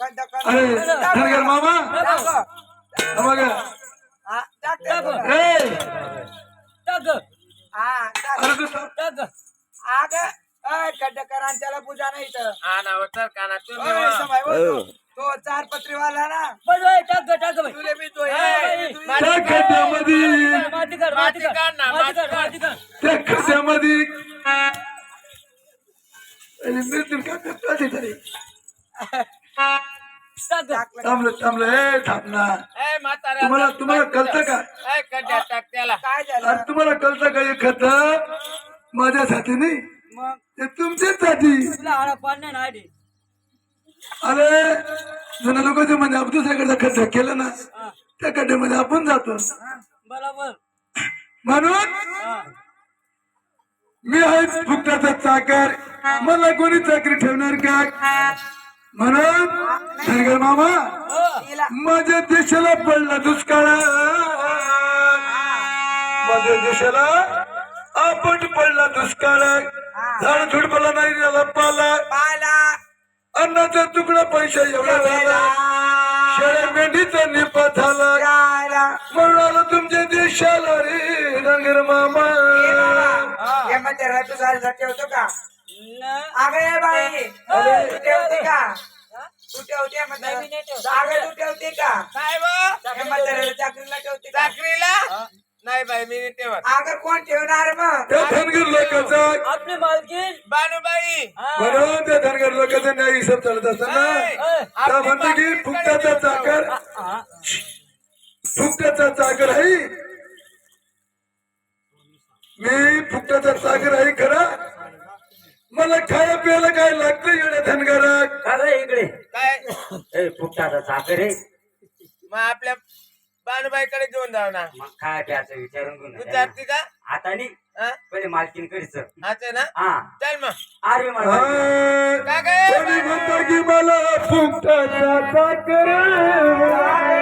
अरे धनगर मामा बघ अरे खड्डेकरांच्याला पूजा नाही तर काना तो चार पत्रीवाला ना तुले मी तो त्या खड्ड्यामध्ये त्या खड्ड्यामध्ये मृत्यू का करतो तरी थांबलं थांबलं हे थांबना तुम्हाला कळतं का काय झालं अरे तुम्हाला कळतं का हे खत माझ्यासाठी नाही मग ते तुमच्यासाठी अरे जुन्या लोकांचे म्हणजे आपण दुसऱ्याकडे खड्डा केलं ना त्या खड्ड्यामध्ये आपण जातो बरोबर म्हणून मी आहे फुकटाचा चाकर मला कोणी चाकरी ठेवणार का म्हणून धनगर मामा माझ्या देशाला पडला दुष्काळ माझ्या देशाला आपण पडला दुष्काळ झाड झुडपला नाही याला पाला पाला अन्नाचा तुकडा पैसा एवढा झाला शेळ्या मेंढीचा निपा झाला जायला म्हणून आलो तुमच्या देशाला रे धनगर मामा हे म्हणते रे तू झालं ठेवतो का अगं ये बाई तू ठेवते का तू ठेवते म्हणते अगं तू ठेवते का काय हे म्हणते चाकरीला ठेवते का चाकरीला नाही बाई मी नाही ठेवत अगं कोण ठेवणार मग त्या धनगर लोकांचा आपली मालकीन बानूबाई म्हणून त्या धनगर लोकांचा न्याय हिशोब चालत असताना त्या म्हणते की फुकटाचा चाकर फुकटाचा चाकर आहे मी फुकटाचा चाकर आहे खरा मला खाया प्यायला काय लागतं येण्या धनगरात अरे इकडे काय फुकटाचा साखर आहे मग आपल्या बानूबाईकडे घेऊन जाऊ ना मग काय प्यायचं विचारून घेऊन विचारते का आता नाही हा? पहिले मालकीन कडच असं ना हा चल मग अरे मला हा, काय काय कोणी म्हणतं की मला फुकटाचा चाकर